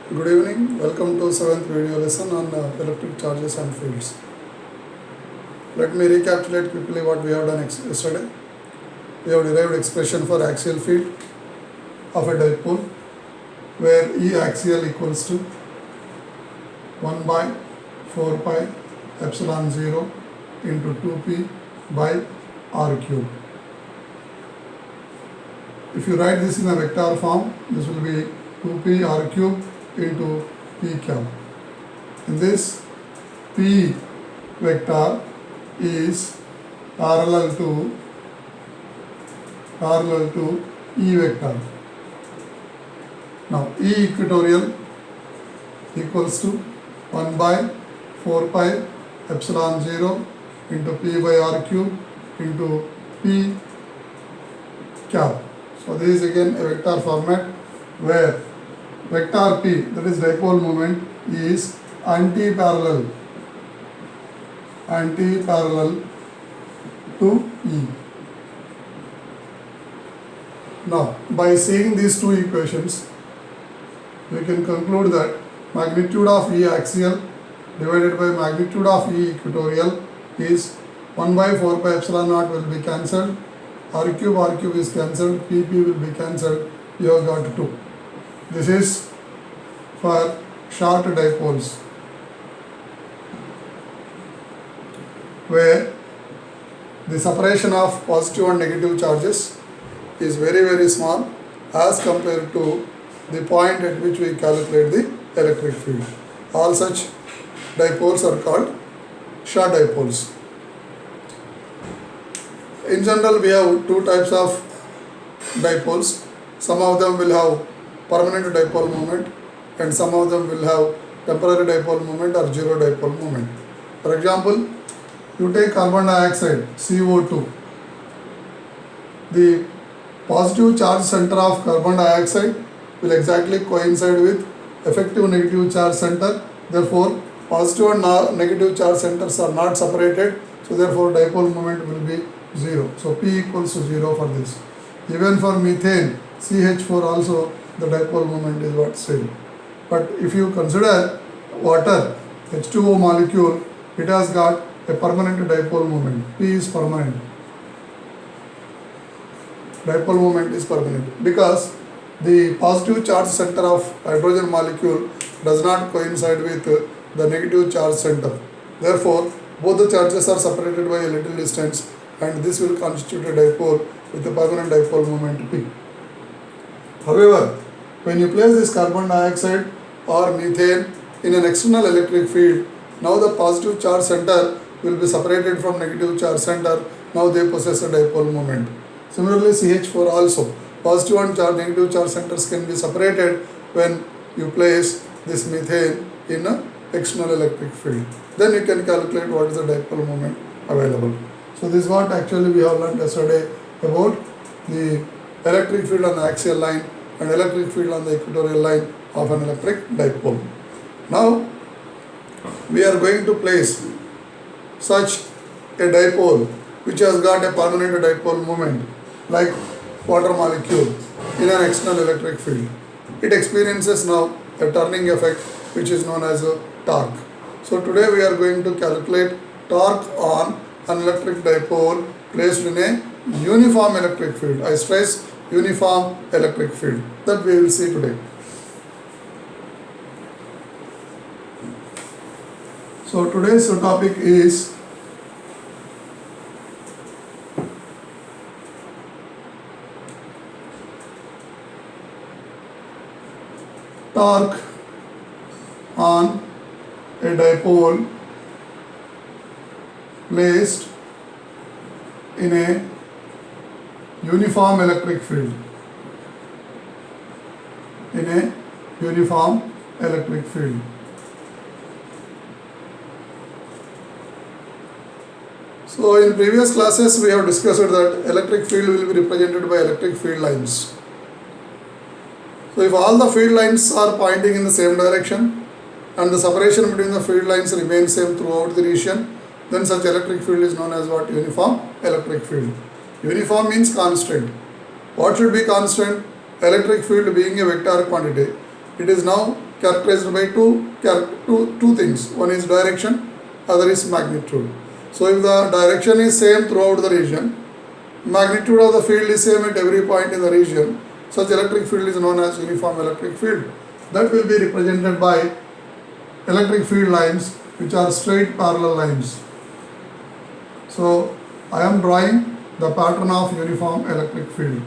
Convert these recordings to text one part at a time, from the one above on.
Good evening, welcome to 7th video lesson on electric charges and fields. Let me recapitulate quickly what we have done yesterday. We have derived expression for axial field of a dipole where E axial equals to 1 by 4 pi epsilon 0 into 2p by r cube. If you write this in a vector form, this will be 2p r cube into p cap. In this, p vector is parallel to E vector. Now E equatorial equals to 1 by 4 pi epsilon 0 into p by r cube into p cap. So this is again a vector format where vector p, that is dipole moment, is anti-parallel to E. Now, by seeing these two equations, we can conclude that magnitude of E axial divided by magnitude of E equatorial is 1 by 4 pi epsilon naught will be cancelled, r cube is cancelled, pp will be cancelled, you have got 2. This is for short dipoles where the separation of positive and negative charges is very small as compared to the point at which we calculate the electric field. All such dipoles are called short dipoles. In general, we have two types of dipoles. Some of them will have permanent dipole moment and some of them will have temporary dipole moment or zero dipole moment. For example, you take carbon dioxide, CO2. The positive charge center of carbon dioxide will exactly coincide with effective negative charge center. Therefore, positive and negative charge centers are not separated. So therefore, dipole moment will be 0. So P equals to 0 for this. Even for methane, CH4 also, the dipole moment is what same. But if you consider water, H2O molecule, it has got a permanent dipole moment. P is permanent. Dipole moment is permanent because the positive charge center of hydrogen molecule does not coincide with the negative charge center. Therefore, both the charges are separated by a little distance and this will constitute a dipole with a permanent dipole moment P. However, when you place this carbon dioxide or methane in an external electric field, now the positive charge center will be separated from negative charge center. Now they possess a dipole moment. Similarly, CH4 also, positive and negative charge centers can be separated when you place this methane in an external electric field. Then you can calculate what is the dipole moment available. So this is what actually we have learned yesterday about the electric field on the axial line and electric field on the equatorial line of an electric dipole. Now we are going to place such a dipole which has got a permanent dipole moment like water molecule in an external electric field. It experiences now a turning effect which is known as a torque. So today we are going to calculate torque on an electric dipole placed in a uniform electric field. I stress uniform electric field. That we will see today. So today's topic is torque on a dipole placed in a uniform electric field. In a uniform electric field. So in previous classes we have discussed that electric field will be represented by electric field lines. So if all the field lines are pointing in the same direction and the separation between the field lines remains same throughout the region, then such electric field is known as what? Uniform electric field. Uniform means constant. What should be constant? Electric field being a vector quantity, it is now characterized by two things. One is direction, other is magnitude. So if the direction is same throughout the region, magnitude of the field is same at every point in the region, such electric field is known as uniform electric field. That will be represented by electric field lines which are straight parallel lines. So I am drawing the pattern of uniform electric field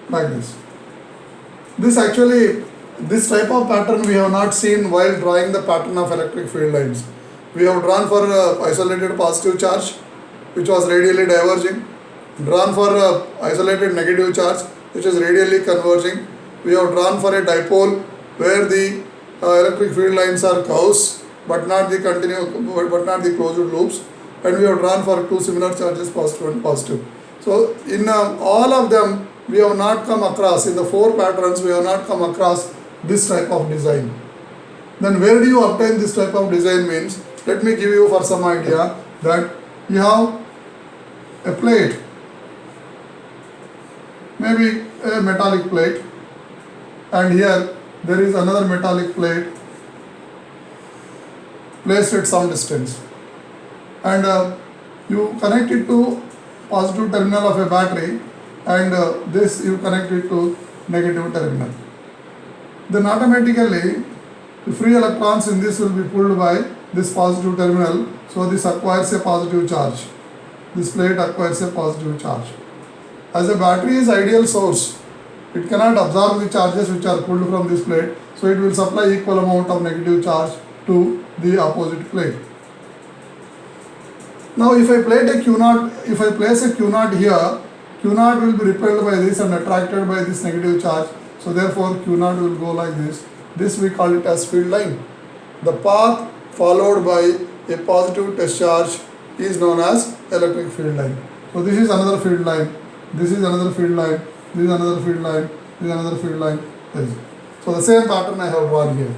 like this. This type of pattern we have not seen while drawing the pattern of electric field lines. We have drawn for isolated positive charge which was radially diverging, drawn for isolated negative charge which is radially converging. We have drawn for a dipole where the electric field lines are curves but not the closed loops, and we have drawn for two similar charges, positive and positive. So in all of them we have not come across, in the four patterns we have not come across this type of design. Then where do you obtain this type of design means, let me give you for some idea that you have a plate, maybe a metallic plate, and here there is another metallic plate placed at some distance, and you connect it to positive terminal of a battery, and this you connect it to negative terminal. Then automatically the free electrons in this will be pulled by this positive terminal, so this acquires a positive charge. This plate acquires a positive charge. As a battery is ideal source, it cannot absorb the charges which are pulled from this plate, so it will supply equal amount of negative charge to the opposite plate. Now if I place a Q0 here, Q0 will be repelled by this and attracted by this negative charge, so therefore Q0 will go like this. This we call it as field line. The path followed by a positive test charge is known as electric field line. So this is another field line, this is another field line, this is another field line, this is another field line. So the same pattern I have drawn here.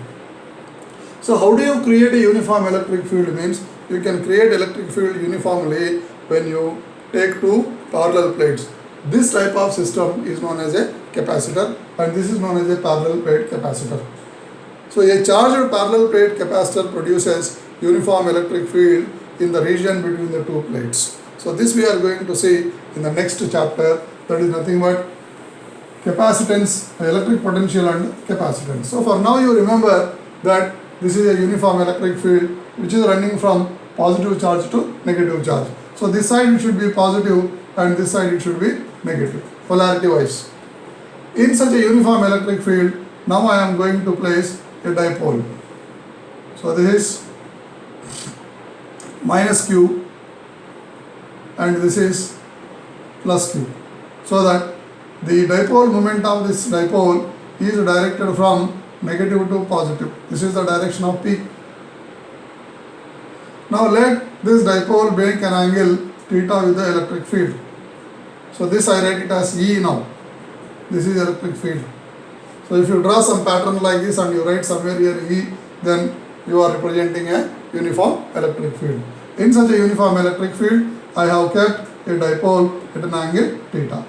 So how do you create a uniform electric field means, you can create electric field uniformly when you take two parallel plates. This type of system is known as a capacitor, and this is known as a parallel plate capacitor. So a charged parallel plate capacitor produces uniform electric field in the region between the two plates. So this we are going to see in the next chapter, that is nothing but capacitance, electric potential and capacitance. So for now you remember that this is a uniform electric field which is running from positive charge to negative charge. So this side it should be positive and this side it should be negative, polarity wise. In such a uniform electric field, now I am going to place a dipole. So this is minus Q and this is plus Q. So that the dipole moment of this dipole is directed from negative to positive. This is the direction of P. Now let this dipole make an angle theta with the electric field. So this I write it as E now. This is electric field. So if you draw some pattern like this and you write somewhere here E, then you are representing a uniform electric field. In such a uniform electric field, I have kept a dipole at an angle theta.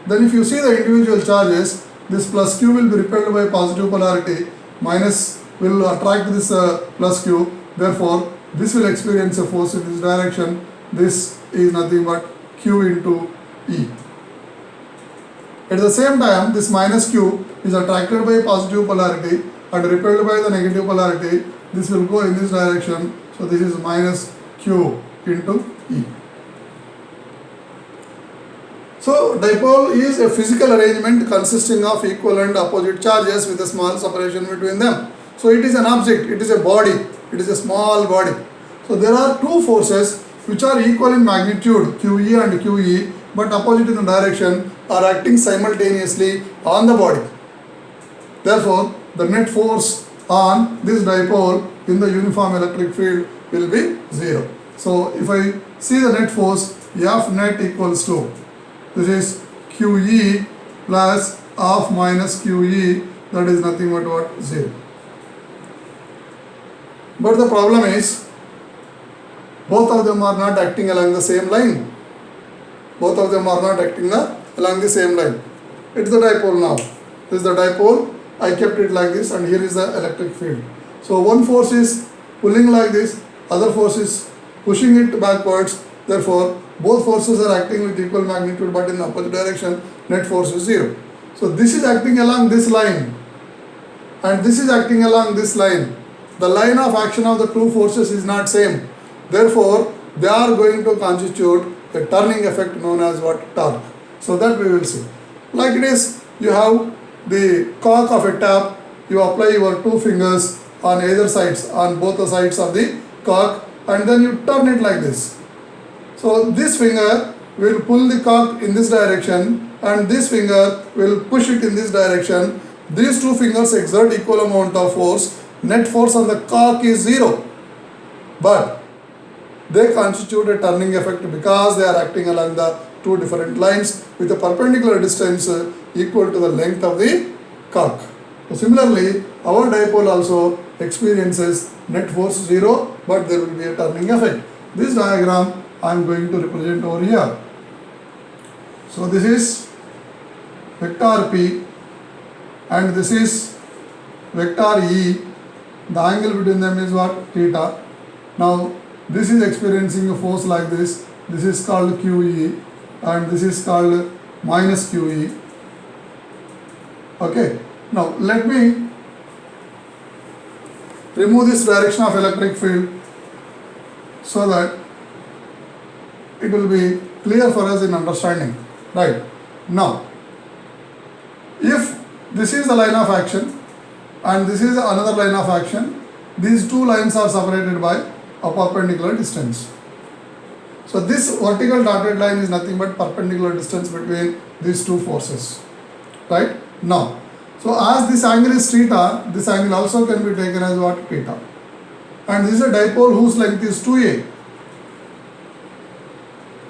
Then if you see the individual charges, this plus Q will be repelled by positive polarity, minus will attract this plus Q, therefore this will experience a force in this direction. This is nothing but Q into E. At the same time, this minus Q is attracted by positive polarity and repelled by the negative polarity. This will go in this direction, so this is minus Q into E. So dipole is a physical arrangement consisting of equal and opposite charges with a small separation between them. So it is an object, it is a body, it is a small body. So there are two forces which are equal in magnitude, QE and QE, but opposite in the direction, are acting simultaneously on the body. Therefore, the net force on this dipole in the uniform electric field will be 0. So if I see the net force, F net equals to, this is QE plus half minus QE, that is nothing but what? 0. But the problem is, both of them are not acting along the same line. Both of them are not acting along the same line. It's the dipole now. This is the dipole I kept it like this, and here is the electric field. So one force is pulling like this, other force is pushing it backwards. Therefore, both forces are acting with equal magnitude but in the opposite direction. Net force is 0. So this is acting along this line, and this is acting along this line. The line of action of the two forces is not same. Therefore, they are going to constitute a turning effect known as what? Torque. So that we will see. Like this, you have the cock of a tap. You apply your two fingers on either sides, on both the sides of the cock, and then you turn it like this. So this finger will pull the cock in this direction, and this finger will push it in this direction. These two fingers exert equal amount of force. Net force on the cock is 0, but they constitute a turning effect because they are acting along the two different lines with a perpendicular distance equal to the length of the cock. So similarly, our dipole also experiences net force 0, but there will be a turning effect. This diagram I am going to represent over here. So this is vector P and this is vector E. The angle between them is what? Theta. Now this is experiencing a force like this. This is called QE and this is called minus QE. Okay. Now let me remove this direction of electric field so that it will be clear for us in understanding. Right. Now, if this is the line of action and this is another line of action, these two lines are separated by a perpendicular distance. So this vertical dotted line is nothing but perpendicular distance between these two forces. Right. Now, so as this angle is theta, this angle also can be taken as what? Theta. And this is a dipole whose length is 2a.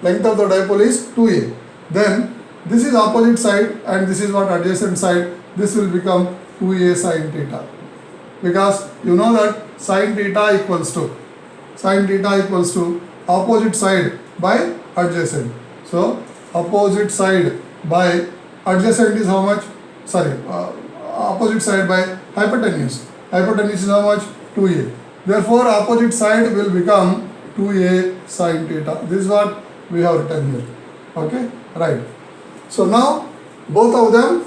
Length of the dipole is 2a. Then this is opposite side and this is what? Adjacent side. This will become 2a sine theta. Because you know that sine theta equals to opposite side by adjacent. So opposite side by adjacent is how much? Opposite side by hypotenuse. Hypotenuse is how much? 2a. Therefore, opposite side will become 2a sine theta. This is what we have written here. Okay, right. So now both of them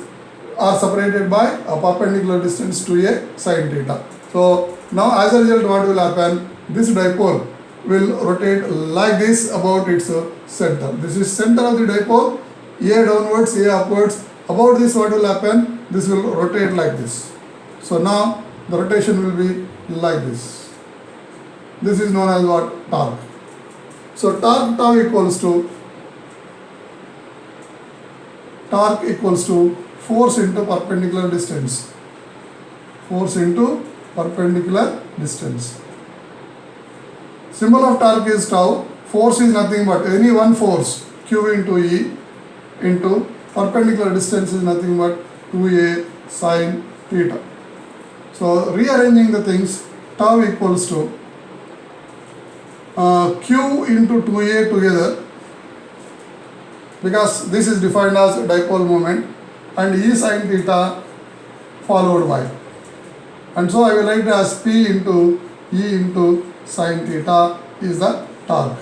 are separated by a perpendicular distance 2a sine theta. So now as a result, what will happen? This dipole will rotate like this about its center. This is center of the dipole. A downwards, A upwards. About this, what will happen? This will rotate like this. So now the rotation will be like this. This is known as what? Torque. So torque tau equals to force into perpendicular distance. Force into perpendicular distance. Symbol of torque is tau. Force is nothing but any one force, Q into E, into perpendicular distance is nothing but 2a sine theta. So rearranging the things, tau equals to Q into 2a together, because this is defined as dipole moment, and E sine theta followed by. And so I will write it as P into E into sine theta is the torque.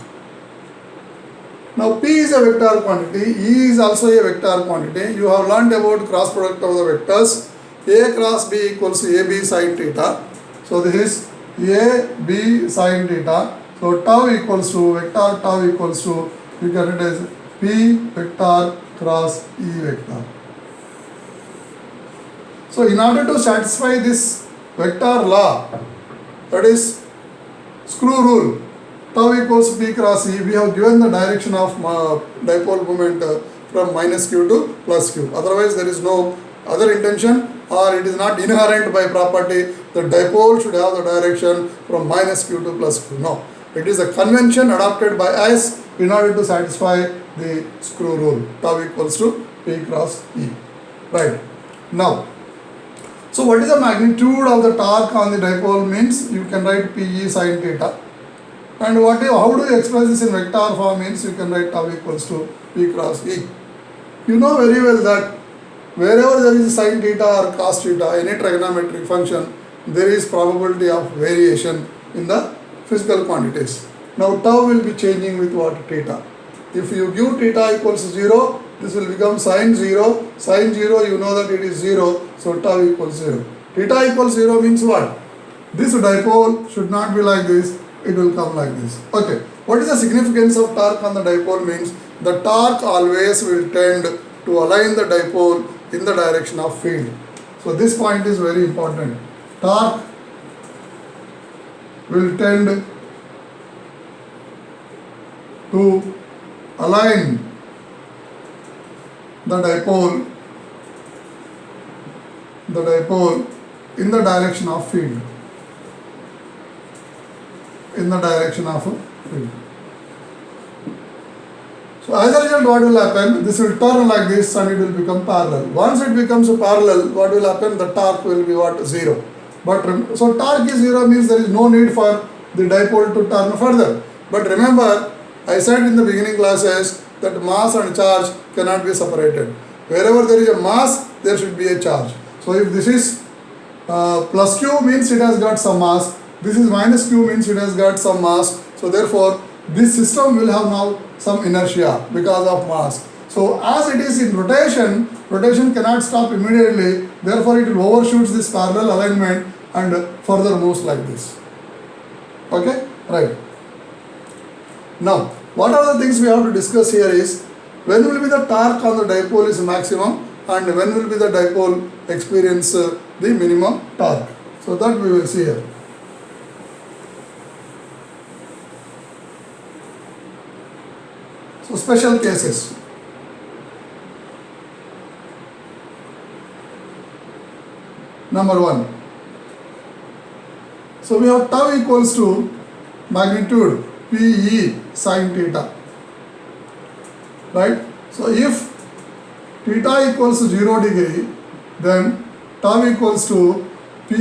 Now P is a vector quantity, E is also a vector quantity. You have learnt about cross product of the vectors. A cross B equals to AB sine theta. So this is AB sine theta. So tau equals to vector tau equals to, you can write as P vector cross E vector. So in order to satisfy this vector law, that is screw rule, tau equals P cross E, we have given the direction of dipole moment from minus Q to plus Q. Otherwise there is no other intention, or it is not inherent by property that dipole should have the direction from minus Q to plus Q. No, it is a convention adopted by us in order to satisfy the screw rule. Tau equals to P cross E. Right. Now, so what is the magnitude of the torque on the dipole means you can write PE sine theta. And how do you express this in vector form means you can write tau equals to P cross E. You know very well that wherever there is sin theta or cos theta, any trigonometric function, there is probability of variation in the physical quantities. Now tau will be changing with what? Theta. If you give theta equals 0, this will become sin 0. Sin 0, you know that it is 0, so tau equals 0. Theta equals 0 means what? This dipole should not be like this, it will come like this. Okay, what is the significance of torque on the dipole? Means the torque always will tend to align the dipole in the direction of field. So this point is very important. Torque will tend to align the dipole in the direction of field. In the direction of field. So as a result, what will happen? This will turn like this and it will become parallel. Once it becomes parallel, what will happen? The torque will be what? 0. But so torque is 0 means there is no need for the dipole to turn further. But remember, I said in the beginning classes that mass and charge cannot be separated. Wherever there is a mass, there should be a charge. So if this is plus q means it has got some mass. This is minus q means it has got some mass. So therefore, this system will have now some inertia because of mass. So as it is in rotation, rotation cannot stop immediately. Therefore, it will overshoots this parallel alignment and further moves like this. Okay, right. Now, what are the things we have to discuss here is when will be the torque on the dipole is maximum and when will be the dipole experience the minimum torque. So that we will see here. So special cases. Number 1. So we have tau equals to magnitude Pe sin theta. Right? So if theta equals to 0 degree, then tau equals to Pe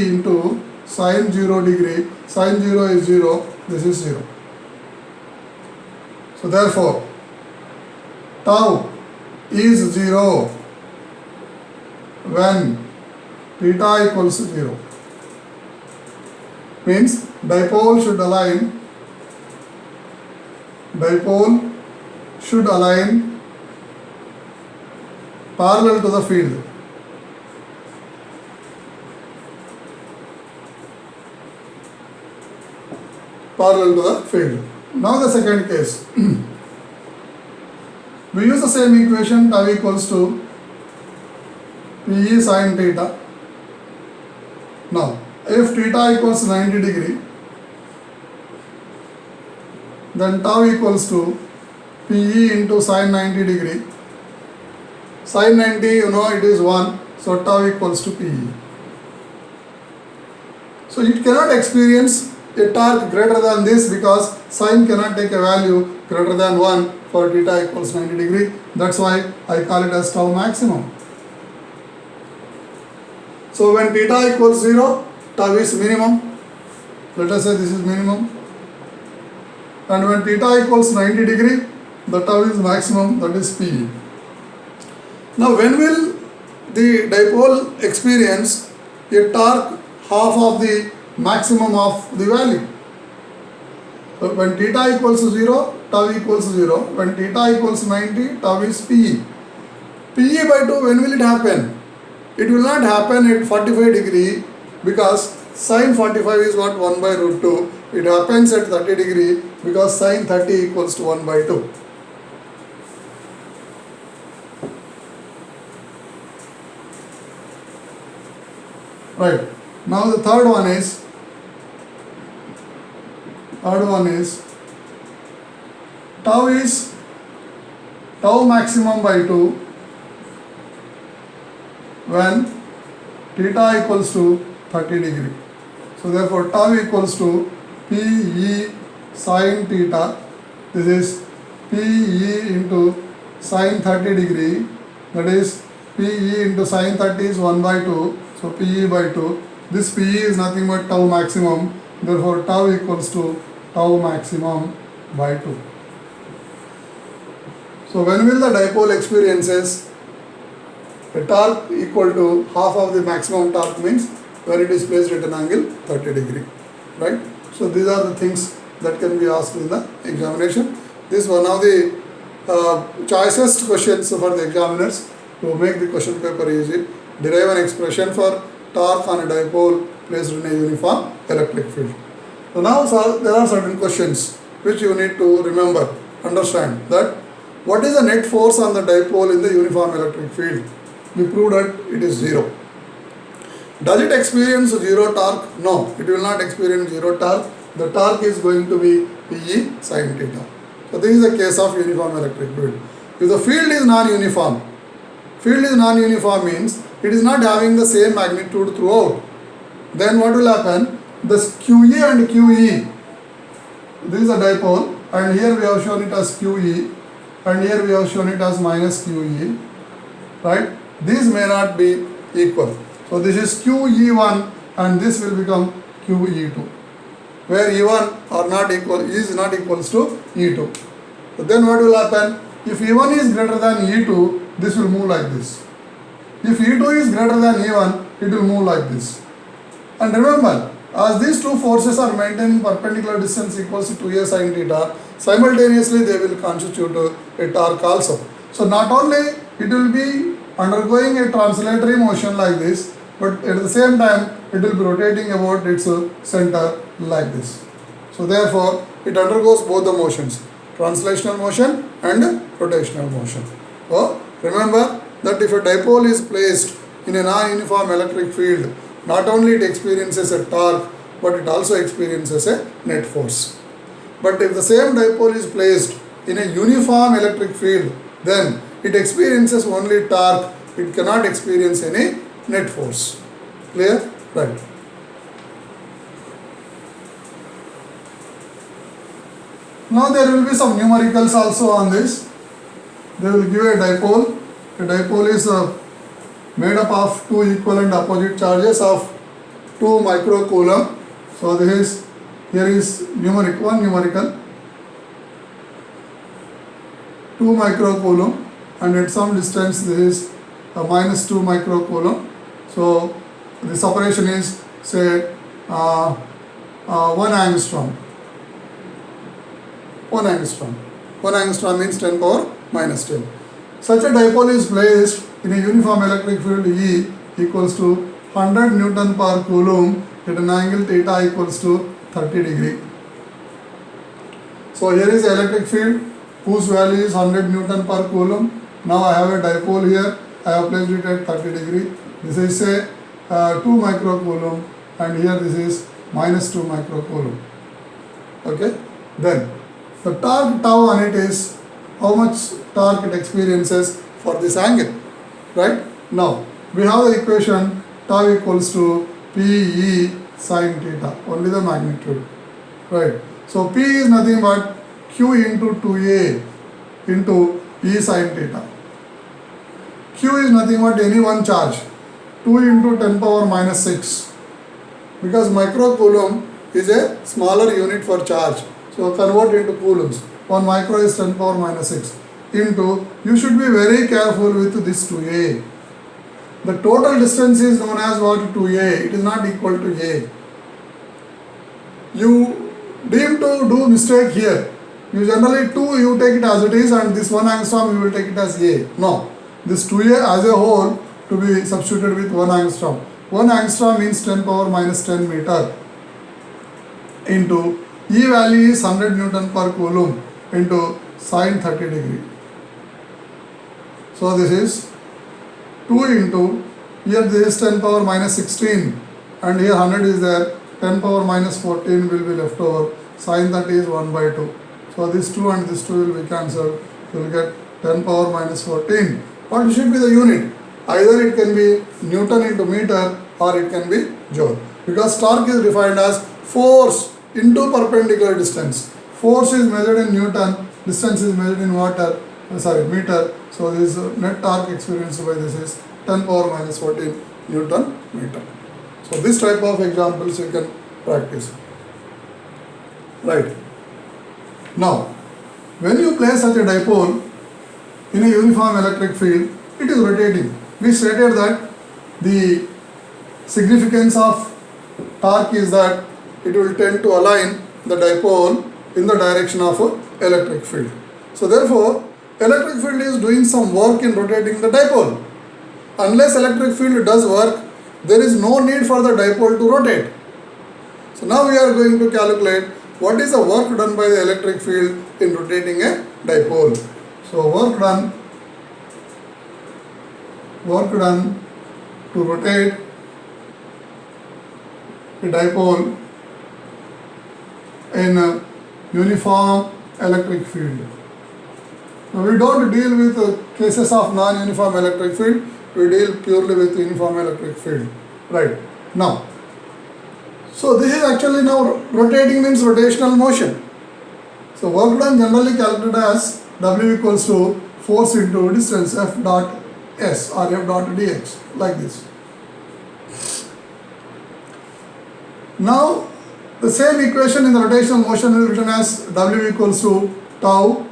into sin 0 degree. Sin 0 is 0, this is 0. So therefore, tau is 0 when theta equals to 0. Means dipole should align parallel to the field. Parallel to the field. Now the second case. We use the same equation, tau equals to Pe sin theta. Now, if theta equals 90 degree, then tau equals to Pe into sin 90 degree. Sin 90, you know, it is 1, so tau equals to Pe. So it cannot experience a torque greater than this because sin cannot take a value greater than 1 for theta equals 90 degree. That's why I call it as tau maximum. So when theta equals 0, tau is minimum. Let us say this is minimum. And when theta equals 90 degree, the tau is maximum, that is Pe. Now when will the dipole experience a torque half of the maximum of the value? So when theta equals to 0, tau equals to 0. When theta equals 90, tau is Pe. Pe by 2, when will it happen? It will not happen at 45 degree because sin 45 is what? 1 by root 2. It happens at 30 degree because sin 30 equals to 1 by 2. Right. Now the third one is tau maximum by 2 when theta equals to 30 degree. So therefore tau equals to Pe sin theta. This is Pe into sin 30 degree. That is Pe into sin 30 is 1 by 2. So Pe by 2. This Pe is nothing but tau maximum. Therefore tau equals to tau maximum by 2. So when will the dipole experiences A torque equal to half of the maximum torque means when it is placed at an angle 30 degree, right? So these are the things that can be asked in the examination. This is one of the choicest questions for the examiners to make the question paper easy. Derive an expression for torque on a dipole placed in a uniform electric field. So now there are certain questions which you need to remember, understand that what is the net force on the dipole in the uniform electric field? We proved that it is zero. Does it experience zero torque? No, it will not experience zero torque. The torque is going to be Pe sin theta. So this is the case of uniform electric field. If the field is non-uniform means it is not having the same magnitude throughout. Then what will happen? The QE and QE, this is a dipole, and here we have shown it as QE, and here we have shown it as minus QE, right? These may not be equal. So this is QE1 and this will become QE2, where E1 are not equal, is not equals to E2. So then what will happen? If E1 is greater than E2, this will move like this. If E2 is greater than E1, it will move like this. And remember, as these two forces are maintaining perpendicular distance equals to 2a sin theta, simultaneously they will constitute a torque also. So not only it will be undergoing a translatory motion like this, but at the same time it will be rotating about its center like this. So therefore it undergoes both the motions, translational motion and rotational motion. So remember that if a dipole is placed in a non-uniform electric field, not only it experiences a torque, but it also experiences a net force. But if the same dipole is placed in a uniform electric field, then it experiences only torque, it cannot experience any net force. Clear? Right. Now there will be some numericals also on this. They will give a dipole. A dipole is made up of two equal and opposite charges of 2 microcoulomb. So this is, here is one numerical 2 microcoulomb, and at some distance this is minus 2 microcoulomb. So the separation is say 1 angstrom. 1 angstrom. 1 angstrom means 10 power minus 10. Such a dipole is placed in a uniform electric field E equals to 100 Newton per coulomb at an angle theta equals to 30 degree. So here is the electric field whose value is 100 Newton per coulomb. Now I have a dipole here. I have placed it at 30 degree. This is say 2 microcoulomb, and here this is minus 2 microcoulomb. Okay. Then the torque tau on it is how much torque it experiences for this angle, right? Now we have the equation tau equals to Pe sin theta, only the magnitude, right? So P is nothing but Q into 2a into E sin theta. Q is nothing but any one charge, 2 into 10 power minus 6, because microcoulomb is a smaller unit for charge. So convert into coulombs. 1 micro is 10 power minus 6 into, you should be very careful with this 2a. The total distance is known as what? 2a. It is not equal to a. You deem to do mistake here. You generally 2 you take it as it is, and this 1 angstrom you will take it as a. No. This 2a as a whole to be substituted with 1 angstrom. 1 angstrom means 10 power minus 10 meter into E value is 100 Newton per coulomb into sin 30 degree. So this is 2 into, here this is 10 power minus 16, and here 100 is there, 10 power minus 14 will be left over, sin 30 is 1 by 2. So this 2 and this 2 will be cancelled, you will get 10 power minus 14. What should be the unit? Either it can be Newton into meter or it can be joule, because torque is defined as force into perpendicular distance. Force is measured in Newton, distance is measured in meter. So this net torque experienced by this is 10 power minus 14 Newton meter. So this type of examples you can practice. Right. Now, when you place such a dipole in a uniform electric field, it is rotating. we stated that the significance of torque is that it will tend to align the dipole in the direction of electric field. So therefore, electric field is doing some work in rotating the dipole. Unless electric field does work, there is no need for the dipole to rotate. So now we are going to calculate what is the work done by the electric field in rotating a dipole. So work done to rotate a dipole in a uniform electric field. Now we don't deal with cases of non-uniform electric field, we deal purely with uniform electric field. Right. Now, so this is actually now rotating means rotational motion. So work done generally calculated as W equals to force into distance F dot S or F dot dx, like this. Now the same equation in the rotational motion is written as W equals to tau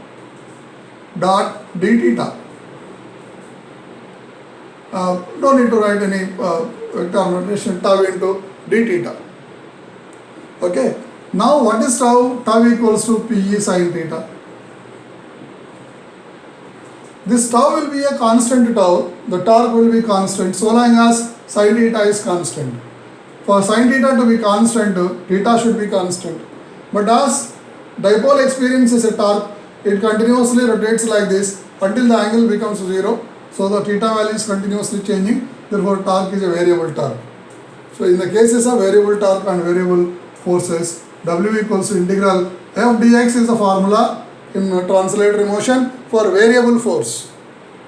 dot d theta. No need to write any vector notation, tau into d theta. Okay. Now what is tau? Tau equals to Pe sin theta. This tau will be a constant tau, the torque will be constant so long as sin theta is constant. For sin theta to be constant, theta should be constant. But as dipole experiences a torque, it continuously rotates like this until the angle becomes 0. So the theta value is continuously changing, therefore torque is a variable torque. So in the cases of variable torque and variable forces, W equals to integral F dx is the formula in translatory motion for variable force,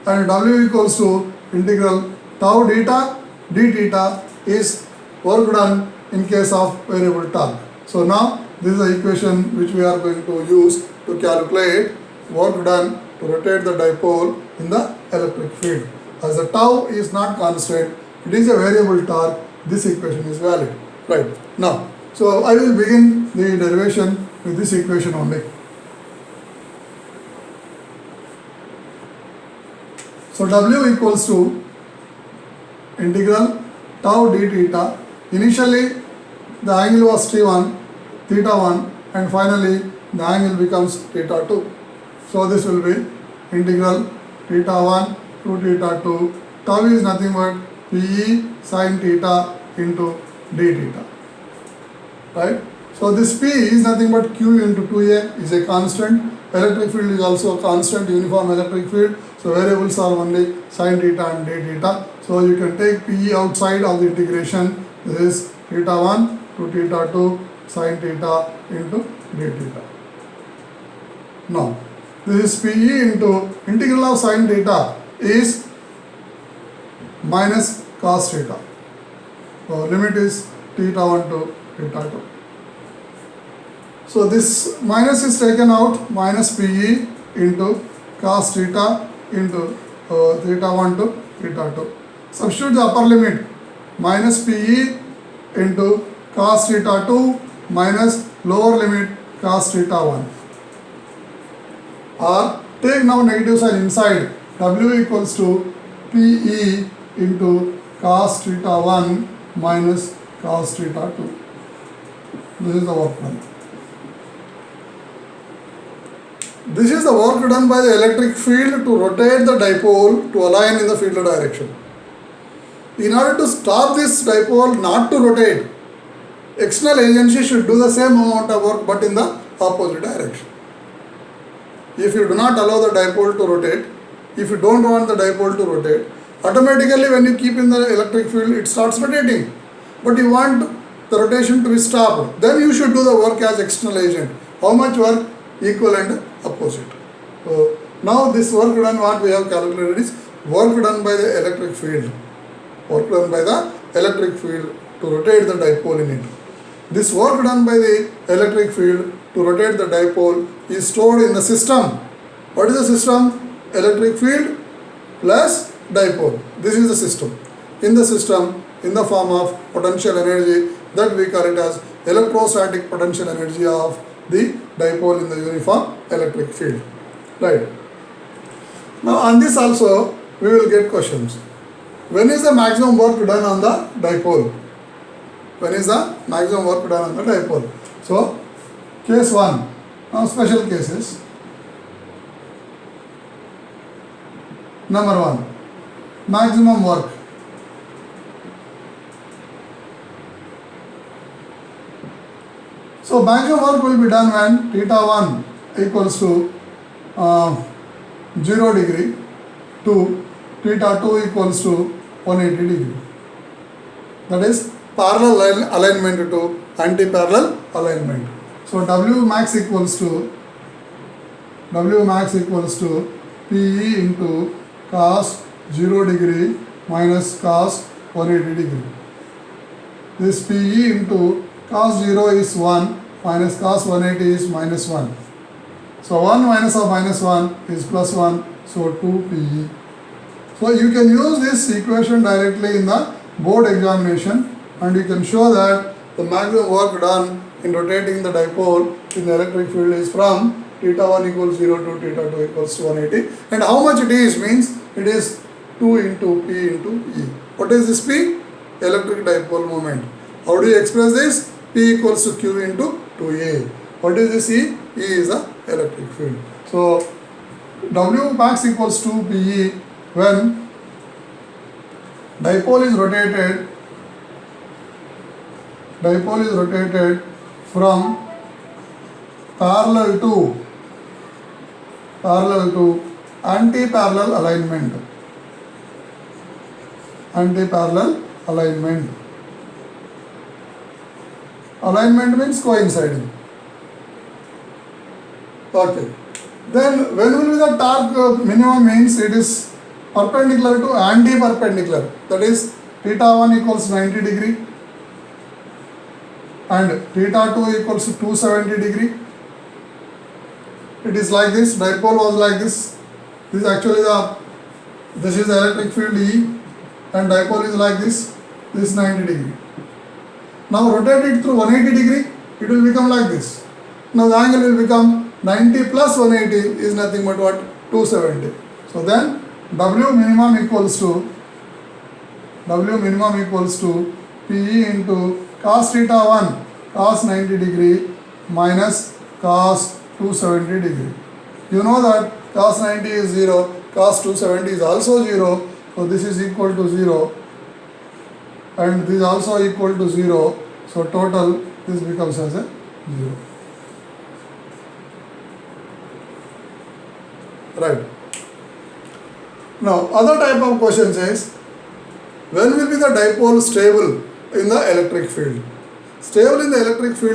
and W equals to integral tau theta d theta is work done in case of variable torque. So now this is the equation which we are going to use to calculate work done to rotate the dipole in the electric field. As the tau is not constant, it is a variable torque, this equation is valid. Right. Now, so I will begin the derivation with this equation only. So W equals to integral tau d theta. Initially the angle was T1, theta 1, and finally the angle becomes theta 2. So this will be integral theta 1 to theta 2. Tau is nothing but Pe sin theta into d theta. Right? So this P is nothing but Q into 2A is a constant. Electric field is also a constant, uniform electric field. So variables are only sin theta and d theta. So you can take Pe outside of the integration. This is theta 1 to theta 2 sin theta into d theta. Now, this is Pe into integral of sin theta is minus cos theta. So limit is theta 1 to theta 2. So this minus is taken out, minus Pe into cos theta into theta 1 to theta 2. Substitute the upper limit, minus Pe into cos theta 2 minus lower limit cos theta 1. Or take now negative sign inside, W equals to Pe into cos theta 1 minus cos theta 2. This is the work done. This is the work done by the electric field to rotate the dipole to align in the field direction. In order to stop this dipole not to rotate, external agency should do the same amount of work but in the opposite direction. If you do not allow the dipole to rotate, if you don't want the dipole to rotate, automatically when you keep in the electric field it starts rotating. But you want the rotation to be stopped, then you should do the work as external agent. How much work? Equal and opposite. So now this work done, what we have calculated is work done by the electric field. Work done by the electric field to rotate the dipole in it. This work done by the electric field to rotate the dipole is stored in the system. What is the system? Electric field plus dipole. This is the system. In the system, in the form of potential energy, that we call it as electrostatic potential energy of the dipole in the uniform electric field. Right. Now on this also we will get questions. When is the maximum work done on the dipole? When is the maximum work done on the dipole? So, case 1. Now, special cases. Number 1. Maximum work. So, maximum work will be done when theta 1 equals to 0 degree to theta 2 equals to 180 degree. That is parallel alignment to anti-parallel alignment. So W max equals to PE into cos 0 degree minus cos 180 degree. This PE into cos 0 is 1 minus cos 180 is minus 1. So 1 minus of minus 1 is plus 1, so 2 PE. So you can use this equation directly in the board examination, and you can show that the maximum work done in rotating the dipole in the electric field is from theta 1 equals 0 to theta 2 equals to 180. And how much it is means it is 2 into P into E. What is this P? Electric dipole moment. How do you express this? P equals to Q into 2A. What is this E? E is the electric field. So W max equals to PE when dipole is rotated from parallel to anti-parallel alignment. Alignment means coinciding. Okay. Then when will be the torque minimum means it is perpendicular to anti-perpendicular. That is theta 1 equals 90 degree and theta 2 equals to 270 degree. It is like this, dipole was like this. This is actually this is the electric field E, and dipole is like this. This is 90 degree. Now rotate it through 180 degree, it will become like this. Now the angle will become 90 plus 180 is nothing but what? 270. So then W minimum equals to PE into cos theta 1 cos 90 degree minus cos 270 degree. You know that cos 90 is 0, cos 270 is also 0, so this is equal to 0 and this is also equal to 0, so total this becomes as a 0. Right. Now other type of question says, when will be the dipole stable in the electric field? Stable in the electric field